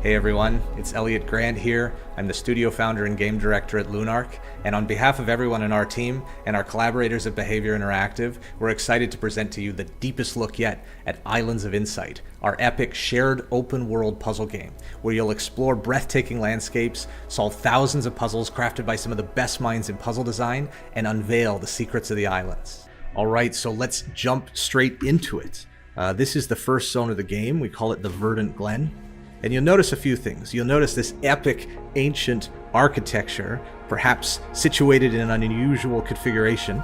Hey everyone, it's Elliot Grant here. I'm the studio founder and game director at Lunark, and on behalf of everyone in our team and our collaborators at Behavior Interactive, we're excited to present to you the deepest look yet at Islands of Insight, our epic shared open world puzzle game, where you'll explore breathtaking landscapes, solve thousands of puzzles crafted by some of the best minds in puzzle design, and unveil the secrets of the islands. Alright, so let's jump straight into it. This is the first zone of the game. We call it the Verdant Glen. And you'll notice a few things. You'll notice this epic, ancient architecture, perhaps situated in an unusual configuration.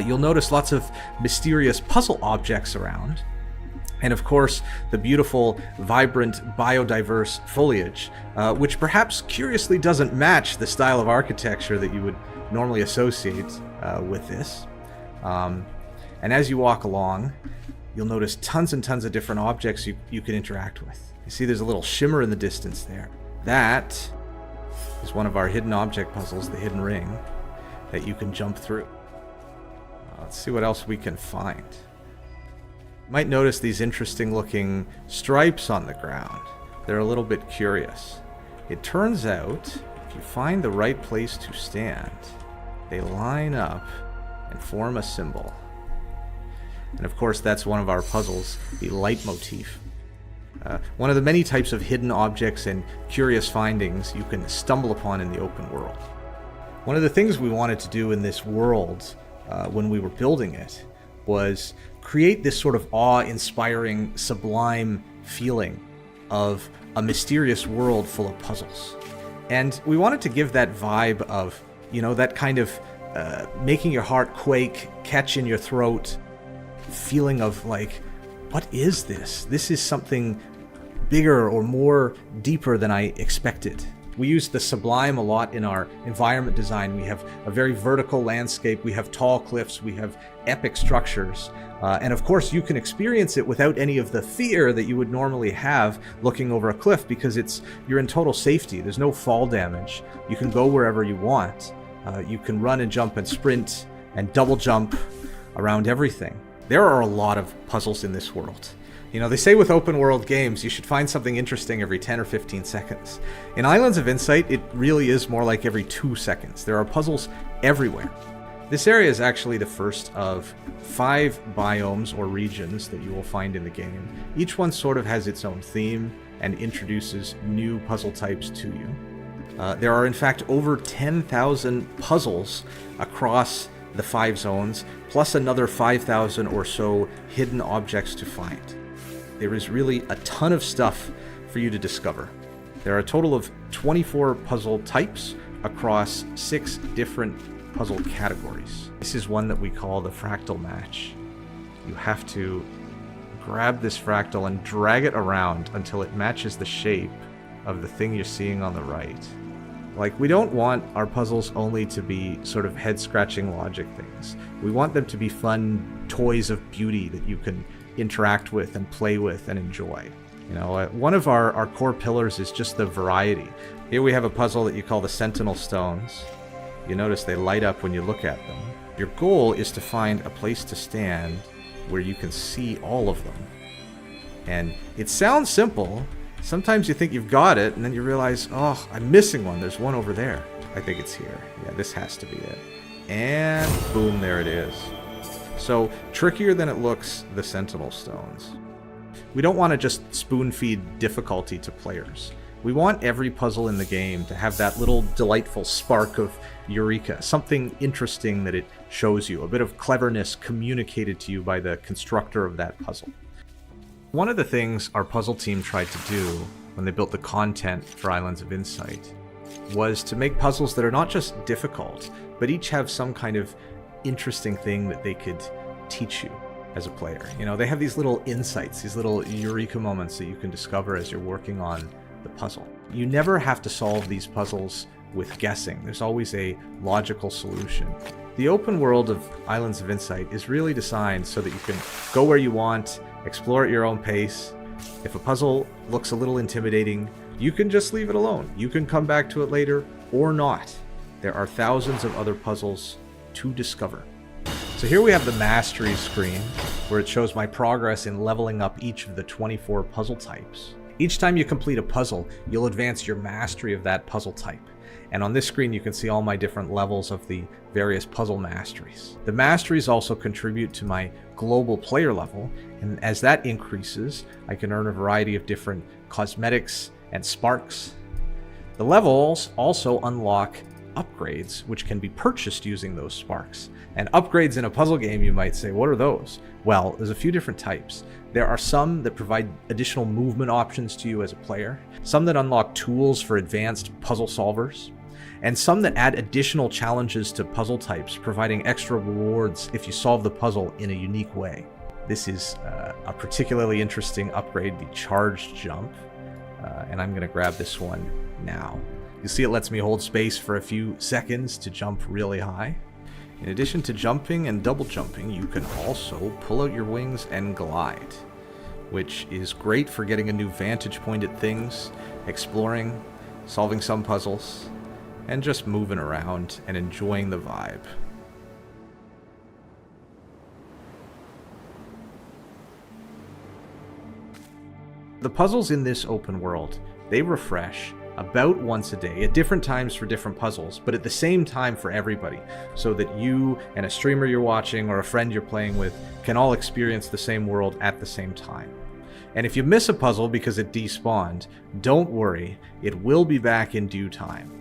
You'll notice lots of mysterious puzzle objects around. And of course, the beautiful, vibrant, biodiverse foliage, which perhaps curiously doesn't match the style of architecture that you would normally associate with this. And as you walk along, you'll notice tons and tons of different objects you can interact with. You see there's a little shimmer in the distance there. That is one of our hidden object puzzles, the hidden ring, that you can jump through. Let's see what else we can find. You might notice these interesting looking stripes on the ground. They're a little bit curious. It turns out, if you find the right place to stand, they line up and form a symbol. And of course that's one of our puzzles, the leitmotif. One of the many types of hidden objects and curious findings you can stumble upon in the open world. One of the things we wanted to do in this world when we were building it was create this sort of awe-inspiring, sublime feeling of a mysterious world full of puzzles. And we wanted to give that vibe of, that kind of making your heart quake, catch in your throat, feeling of like, what is this? This is something bigger or more deeper than I expected. We use the sublime a lot in our environment design. We have a very vertical landscape, we have tall cliffs, we have epic structures. And of course you can experience it without any of the fear that you would normally have looking over a cliff, because you're in total safety. There's no fall damage. You can go wherever you want. You can run and jump and sprint and double jump around everything. There are a lot of puzzles in this world. They say with open world games, you should find something interesting every 10 or 15 seconds. In Islands of Insight, it really is more like every 2 seconds. There are puzzles everywhere. This area is actually the first of 5 biomes or regions that you will find in the game. Each one sort of has its own theme and introduces new puzzle types to you. There are in fact over 10,000 puzzles across the 5 zones, plus another 5,000 or so hidden objects to find. There is really a ton of stuff for you to discover. There are a total of 24 puzzle types across 6 different puzzle categories. This is one that we call the fractal match. You have to grab this fractal and drag it around until it matches the shape of the thing you're seeing on the right. Like, we don't want our puzzles only to be sort of head-scratching logic things. We want them to be fun toys of beauty that you can interact with and play with and enjoy. One of our core pillars is just the variety. Here we have a puzzle that you call the Sentinel Stones. You notice they light up when you look at them. Your goal is to find a place to stand where you can see all of them. And it sounds simple. Sometimes you think you've got it, and then you realize, oh, I'm missing one. There's one over there. I think it's here. Yeah, this has to be it. And boom, there it is. So, trickier than it looks, the Sentinel Stones. We don't want to just spoon-feed difficulty to players. We want every puzzle in the game to have that little delightful spark of eureka, something interesting that it shows you, a bit of cleverness communicated to you by the constructor of that puzzle. One of the things our puzzle team tried to do when they built the content for Islands of Insight was to make puzzles that are not just difficult, but each have some kind of interesting thing that they could teach you as a player. They have these little insights, these little eureka moments that you can discover as you're working on the puzzle. You never have to solve these puzzles with guessing. There's always a logical solution. The open world of Islands of Insight is really designed so that you can go where you want, explore at your own pace. If a puzzle looks a little intimidating, you can just leave it alone. You can come back to it later or not. There are thousands of other puzzles to discover. So here we have the mastery screen where it shows my progress in leveling up each of the 24 puzzle types. Each time you complete a puzzle, you'll advance your mastery of that puzzle type. And on this screen, you can see all my different levels of the various puzzle masteries. The masteries also contribute to my global player level, and as that increases, I can earn a variety of different cosmetics and sparks. The levels also unlock upgrades, which can be purchased using those sparks. And upgrades in a puzzle game, you might say, what are those? Well, there's a few different types. There are some that provide additional movement options to you as a player, some that unlock tools for advanced puzzle solvers, and some that add additional challenges to puzzle types, providing extra rewards if you solve the puzzle in a unique way. This is a particularly interesting upgrade, the charged jump, and I'm going to grab this one now. You see it lets me hold space for a few seconds to jump really high. In addition to jumping and double jumping, you can also pull out your wings and glide, which is great for getting a new vantage point at things, exploring, solving some puzzles, and just moving around and enjoying the vibe. The puzzles in this open world, they refresh about once a day at different times for different puzzles, but at the same time for everybody, so that you and a streamer you're watching or a friend you're playing with can all experience the same world at the same time. And if you miss a puzzle because it despawned, don't worry, it will be back in due time.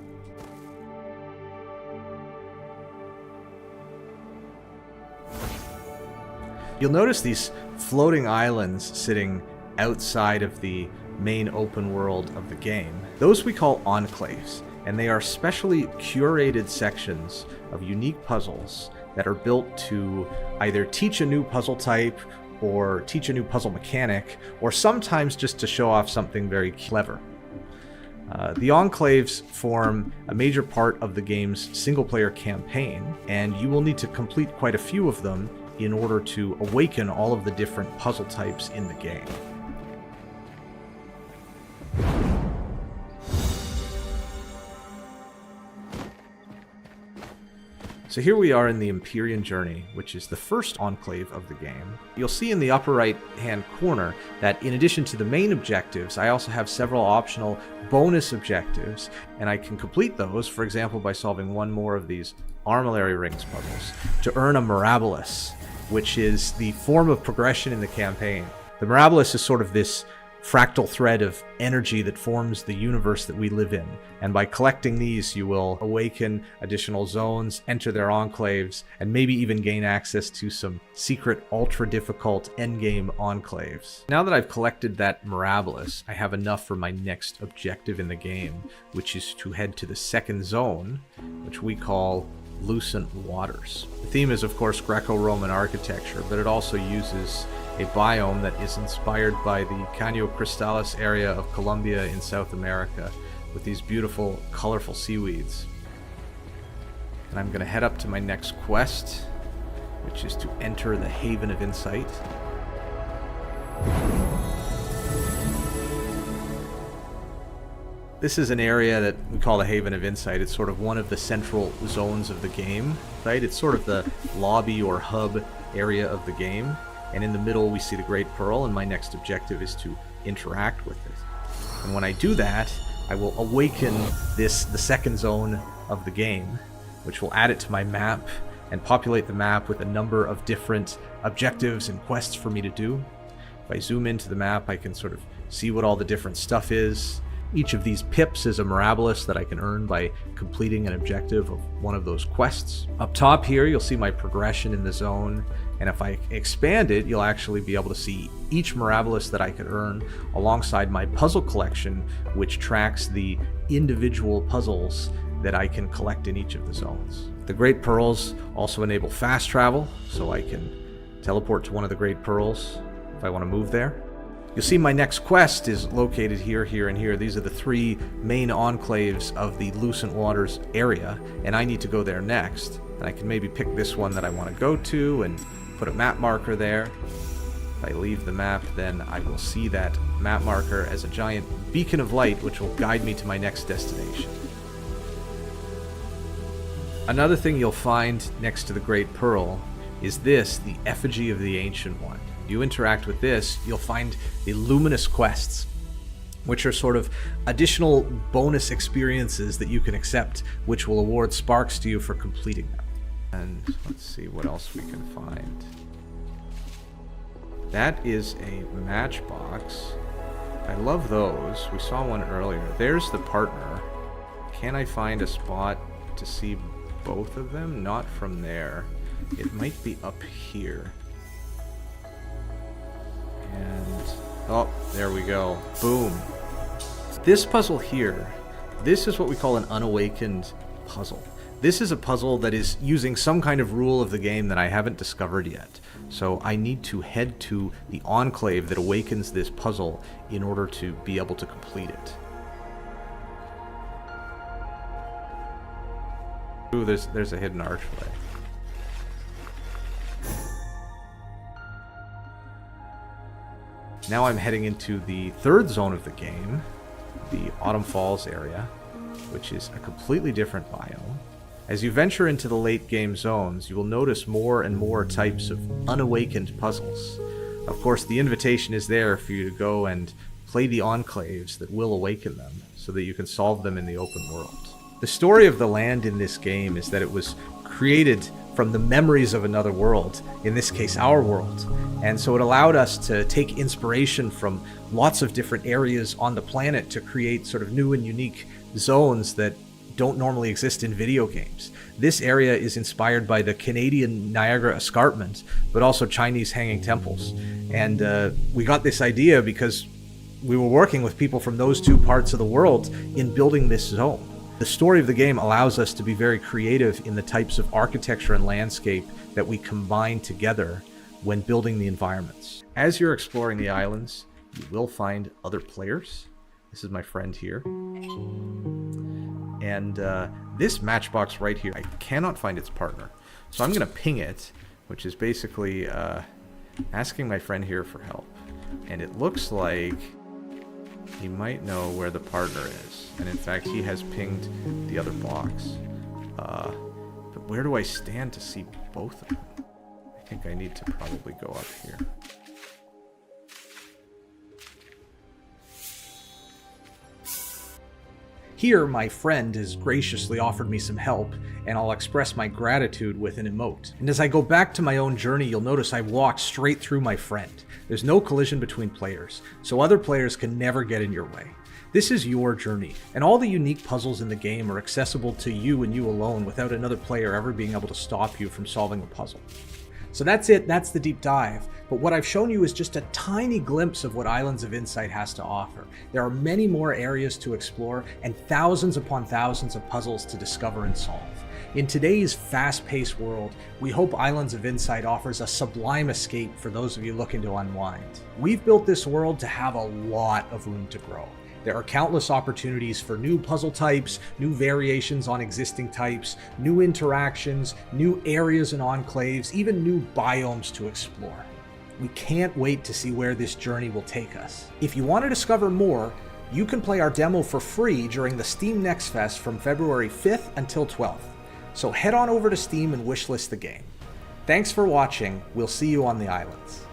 You'll notice these floating islands sitting outside of the main open world of the game. Those we call enclaves, and they are specially curated sections of unique puzzles that are built to either teach a new puzzle type or teach a new puzzle mechanic, or sometimes just to show off something very clever. The enclaves form a major part of the game's single-player campaign, and you will need to complete quite a few of them in order to awaken all of the different puzzle types in the game. So here we are in the Empyrean Journey, which is the first enclave of the game. You'll see in the upper right hand corner that in addition to the main objectives, I also have several optional bonus objectives, and I can complete those, for example, by solving one more of these Armillary Rings puzzles to earn a Mirabilis, which is the form of progression in the campaign. The Mirabilis is sort of this fractal thread of energy that forms the universe that we live in, and by collecting these you will awaken additional zones, enter their enclaves, and maybe even gain access to some secret ultra difficult endgame enclaves. Now that I've collected that Mirabilis, I have enough for my next objective in the game, which is to head to the second zone, which we call Lucent Waters. The theme is of course Greco-Roman architecture, but it also uses a biome that is inspired by the Caño Cristalis area of Colombia in South America, with these beautiful, colorful seaweeds. And I'm going to head up to my next quest, which is to enter the Haven of Insight. This is an area that we call the Haven of Insight. It's sort of one of the central zones of the game, right? It's sort of the lobby or hub area of the game. And in the middle we see the Great Pearl, and my next objective is to interact with it. And when I do that, I will awaken the second zone of the game, which will add it to my map and populate the map with a number of different objectives and quests for me to do. If I zoom into the map, I can sort of see what all the different stuff is. Each of these pips is a Mirabilis that I can earn by completing an objective of one of those quests. Up top here, you'll see my progression in the zone, and if I expand it, you'll actually be able to see each Mirabilis that I could earn alongside my puzzle collection, which tracks the individual puzzles that I can collect in each of the zones. The Great Pearls also enable fast travel, so I can teleport to one of the Great Pearls if I want to move there. You'll see my next quest is located here, here, and here. These are the three main enclaves of the Lucent Waters area, and I need to go there next. And I can maybe pick this one that I want to go to and put a map marker there. If I leave the map, then I will see that map marker as a giant beacon of light, which will guide me to my next destination. Another thing you'll find next to the Great Pearl is this, the Effigy of the Ancient One. You interact with this, you'll find the luminous quests. which are sort of additional bonus experiences that you can accept, which will award sparks to you for completing them. And let's see what else we can find. That is a matchbox. I love those. We saw one earlier. There's the partner. Can I find a spot to see both of them? Not from there. It might be up here. And oh, there we go. Boom. This puzzle here, this is what we call an unawakened puzzle. This is a puzzle that is using some kind of rule of the game that I haven't discovered yet. So I need to head to the enclave that awakens this puzzle in order to be able to complete it. Ooh, there's a hidden archway. Now I'm heading into the third zone of the game, the Autumn Falls area, which is a completely different biome. As you venture into the late game zones, you will notice more and more types of unawakened puzzles. Of course, the invitation is there for you to go and play the enclaves that will awaken them, so that you can solve them in the open world. The story of the land in this game is that it was created from the memories of another world, in this case our world. And so it allowed us to take inspiration from lots of different areas on the planet to create sort of new and unique zones that don't normally exist in video games. This area is inspired by the Canadian Niagara Escarpment, but also Chinese hanging temples. And we got this idea because we were working with people from those two parts of the world in building this zone. The story of the game allows us to be very creative in the types of architecture and landscape that we combine together when building the environments. As you're exploring the islands, you will find other players. This is my friend here. And this matchbox right here, I cannot find its partner. So I'm going to ping it, which is basically asking my friend here for help. And it looks like he might know where the partner is. And in fact, he has pinged the other box. But where do I stand to see both of them? I think I need to probably go up here. Here, my friend has graciously offered me some help, and I'll express my gratitude with an emote. And as I go back to my own journey, you'll notice I walked straight through my friend. There's no collision between players, so other players can never get in your way. This is your journey, and all the unique puzzles in the game are accessible to you and you alone without another player ever being able to stop you from solving a puzzle. So that's it, that's the deep dive. But what I've shown you is just a tiny glimpse of what Islands of Insight has to offer. There are many more areas to explore and thousands upon thousands of puzzles to discover and solve. In today's fast-paced world, we hope Islands of Insight offers a sublime escape for those of you looking to unwind. We've built this world to have a lot of room to grow. There are countless opportunities for new puzzle types, new variations on existing types, new interactions, new areas and enclaves, even new biomes to explore. We can't wait to see where this journey will take us. If you want to discover more, you can play our demo for free during the Steam Next Fest from February 5th until 12th. So head on over to Steam and wishlist the game. Thanks for watching. We'll see you on the islands.